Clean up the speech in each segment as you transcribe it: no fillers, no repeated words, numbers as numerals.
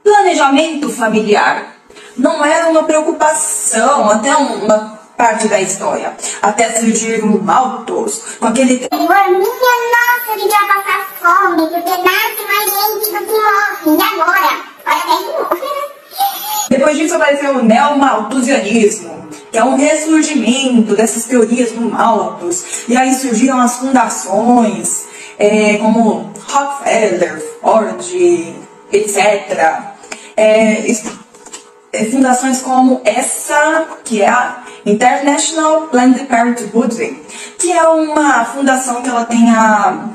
Planejamento familiar não era uma preocupação até uma parte da história, até surgir o Malthus com aquele... Minha nossa, que vai passar fome, porque nasce mais gente do que morre. E agora? Olha bem que morre, né? Depois disso apareceu o neomalthusianismo, que é um ressurgimento dessas teorias do Malthus. E aí surgiram as fundações, como Rockefeller, Ford, etc. Fundações como essa, que é a International Planned Parenthood, que é uma fundação que ela tem a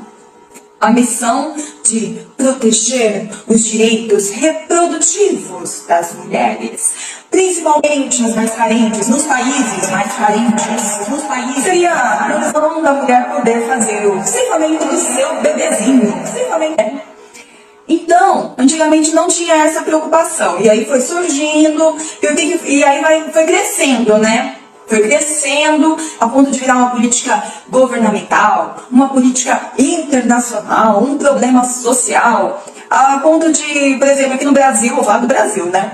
missão de proteger os direitos reprodutivos das mulheres, principalmente nos mais carentes, nos países mais carentes, nos países seria a questão da mulher poder fazer o ceifamento do seu bebezinho, Então, antigamente não tinha essa preocupação, e aí foi surgindo, e aí foi crescendo, né? Foi crescendo a ponto de virar uma política governamental, uma política internacional, um problema social, a ponto de, por exemplo, aqui no Brasil, vou falar do Brasil, né?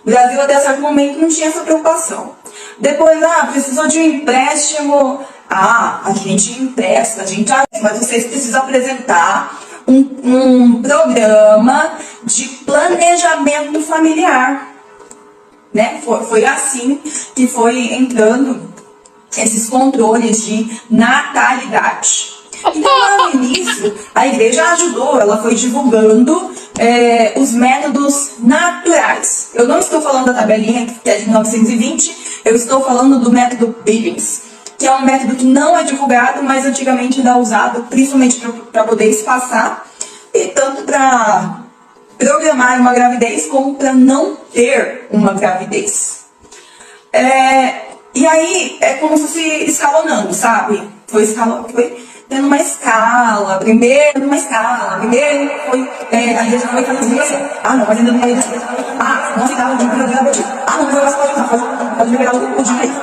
O Brasil até certo momento não tinha essa preocupação. Depois, precisou de um empréstimo, a gente empresta, mas vocês precisam apresentar um programa de planejamento familiar. Né? Foi assim que foi entrando esses controles de natalidade. Então, lá no início, a igreja ajudou, ela foi divulgando os métodos naturais. Eu não estou falando da tabelinha, que é de 1920, eu estou falando do método Billings, que é um método que não é divulgado, mas antigamente era usado principalmente para poder espaçar, e tanto para programar uma gravidez como para não ter uma gravidez. E aí é como se fosse escalonando, sabe? Foi tendo uma escala, primeiro foi, a igreja foi fazendo assim, não, mas ainda não vai não se dava de gravidez, não vai passar, pode liberar o dinheiro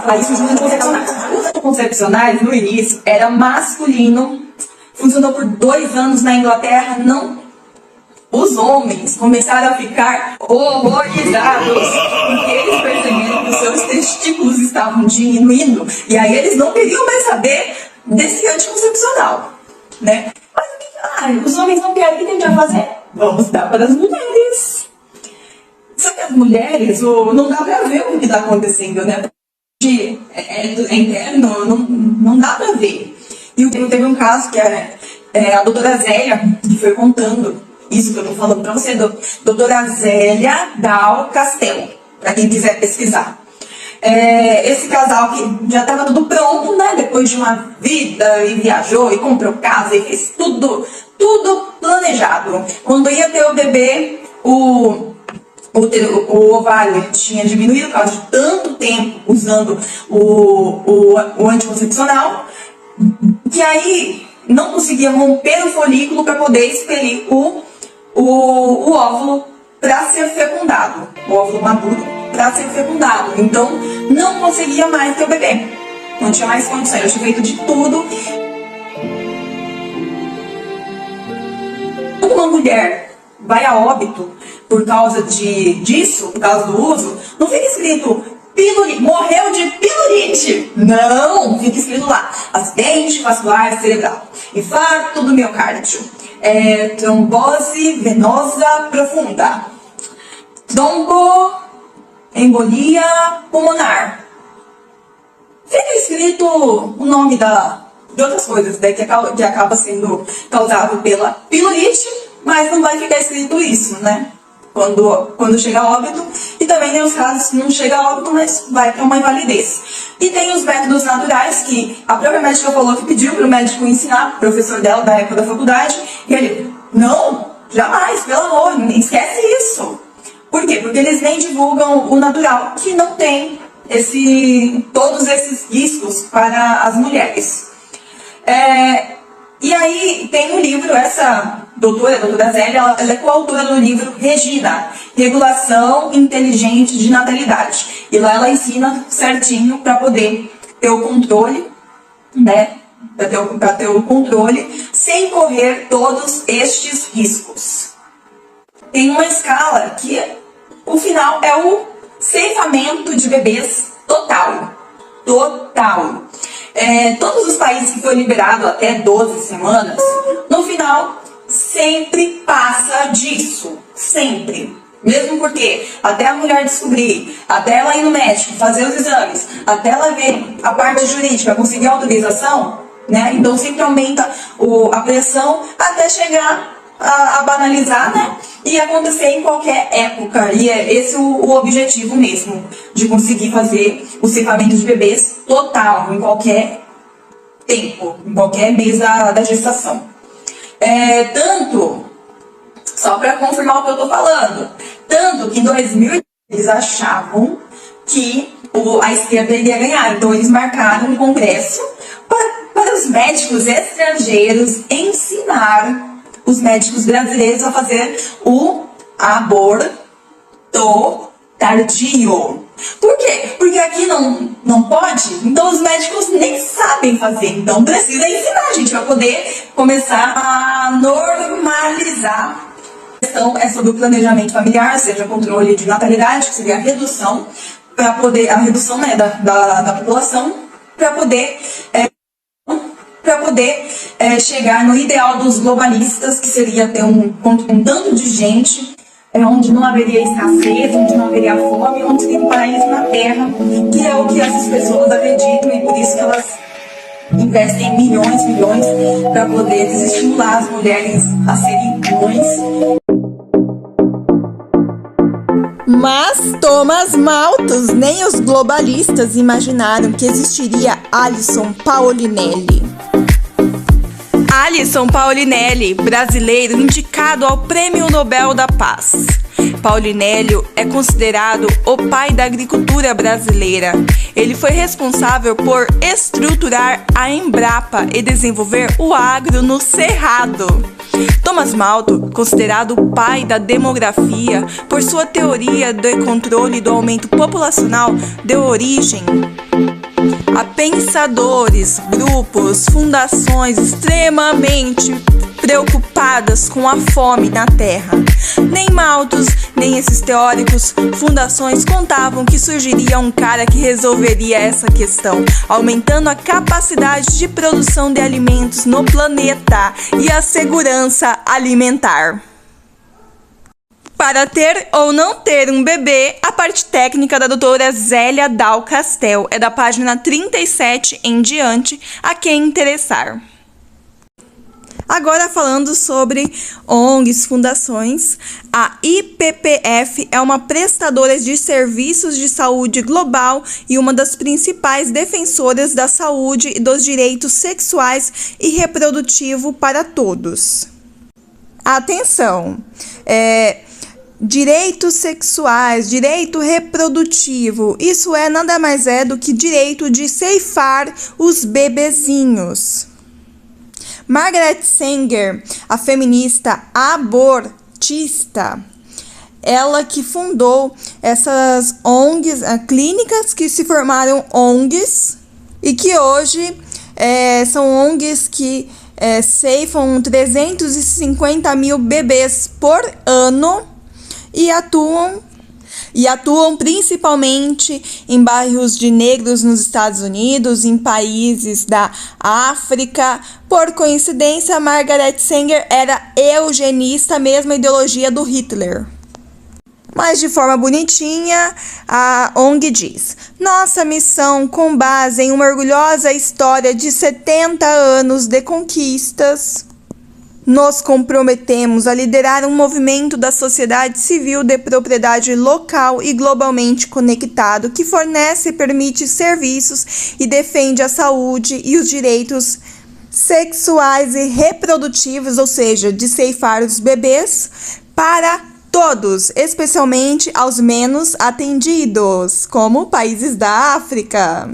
aí surgiu os anticoncepcionais. Os anticoncepcionais, no início, era masculino, funcionou por 2 anos na Inglaterra, os homens começaram a ficar horrorizados, porque eles perceberam que os seus testículos estavam diminuindo, e aí eles não queriam mais saber desse anticoncepcional, né? Mas os homens não querem, o que a gente vai fazer? Vamos dar para as mulheres. Só que as mulheres, não dá para ver o que está acontecendo, né? É interno, não dá para ver. E teve um caso que a doutora Zélia, que foi contando isso que eu estou falando para você, doutora Zélia Dal Castelo, para quem quiser pesquisar. Esse casal que já estava tudo pronto, né? Depois de uma vida, e viajou, e comprou casa, e fez tudo planejado. Quando ia ter o bebê, o ovário tinha diminuído por causa de tanto tempo usando o anticoncepcional, que aí não conseguia romper o folículo para poder expelir o óvulo para ser fecundado, o óvulo maduro para ser fecundado. Então não conseguia mais ter o bebê, não tinha mais condições. Eu tinha feito de tudo. Uma mulher vai a óbito por causa disso, por causa do uso, não fica escrito morreu de pilorite. Não, fica escrito lá: acidente vascular cerebral, infarto do miocárdio, trombose venosa profunda, tromboembolia pulmonar. Fica escrito o nome de outras coisas, né, que acaba sendo causado pela pilorite, mas não vai ficar escrito isso, né? Quando chega a óbito, e também tem os casos que não chega a óbito, mas vai para uma invalidez. E tem os métodos naturais, que a própria médica falou que pediu para o médico ensinar, o professor dela da época da faculdade, e ele, não, jamais, pelo amor, esquece isso. Por quê? Porque eles nem divulgam o natural, que não tem todos esses riscos para as mulheres. E aí tem um livro, essa doutora Zélia, ela é coautora do livro Regina, Regulação Inteligente de Natalidade. E lá ela ensina certinho para poder ter o controle, né? Para ter o controle sem correr todos estes riscos. tem uma escala que o final é o ceifamento de bebês total. Total. Todos os países que foi liberado até 12 semanas, no final, sempre passa disso. Sempre. Mesmo porque até a mulher descobrir, até ela ir no médico, fazer os exames, até ela ver a parte jurídica, conseguir a autorização, né? Então sempre aumenta a pressão até chegar a banalizar, né? E acontecer em qualquer época. E é esse o objetivo mesmo, de conseguir fazer o ceifamento de bebês total, em qualquer tempo, em qualquer mês da gestação. Só para confirmar o que eu tô falando, tanto que em 2000 eles achavam que a esquerda iria ganhar. Então eles marcaram um congresso para os médicos estrangeiros ensinar os médicos brasileiros a fazer o aborto tardio. Por quê? Porque aqui não pode, então os médicos nem sabem fazer. Então precisa ensinar a gente para poder começar a normalizar. A questão é sobre o planejamento familiar, ou seja, controle de natalidade, que seria a redução, a redução, né, da população, para poder chegar no ideal dos globalistas, que seria ter um tanto de gente, onde não haveria escassez, onde não haveria fome, onde seria um paraíso na Terra, que é o que essas pessoas acreditam, e por isso que elas investem milhões para poder desestimular as mulheres a serem mães. Mas Thomas Malthus, nem os globalistas imaginaram que existiria Alisson Paulinelli. Alisson Paulinelli, brasileiro indicado ao Prêmio Nobel da Paz. Paulinelli é considerado o pai da agricultura brasileira. Ele foi responsável por estruturar a Embrapa e desenvolver o agro no Cerrado. Thomas Malthus, considerado o pai da demografia por sua teoria do controle do aumento populacional, deu origem a pensadores, grupos, fundações extremamente preocupadas com a fome na Terra. Nem Malthus, nem esses teóricos, fundações contavam que surgiria um cara que resolveria essa questão, aumentando a capacidade de produção de alimentos no planeta e a segurança alimentar. Para ter ou não ter um bebê, a parte técnica da doutora Zélia Dal Castel é da página 37 em diante, a quem interessar. Agora falando sobre ONGs, fundações, a IPPF é uma prestadora de serviços de saúde global e uma das principais defensoras da saúde e dos direitos sexuais e reprodutivos para todos. Atenção! Direitos sexuais, direito reprodutivo, isso nada mais do que direito de ceifar os bebezinhos. Margaret Sanger, a feminista abortista, ela que fundou essas ONGs, clínicas que se formaram ONGs e que hoje são ONGs que ceifam 350 mil bebês por ano e atuam principalmente em bairros de negros nos Estados Unidos, em países da África. Por coincidência, Margaret Sanger era eugenista, mesma ideologia do Hitler. Mas de forma bonitinha, a ONG diz: nossa missão, com base em uma orgulhosa história de 70 anos de conquistas, nos comprometemos a liderar um movimento da sociedade civil de propriedade local e globalmente conectado que fornece e permite serviços e defende a saúde e os direitos sexuais e reprodutivos, ou seja, de ceifar os bebês, para todos, especialmente aos menos atendidos, como países da África.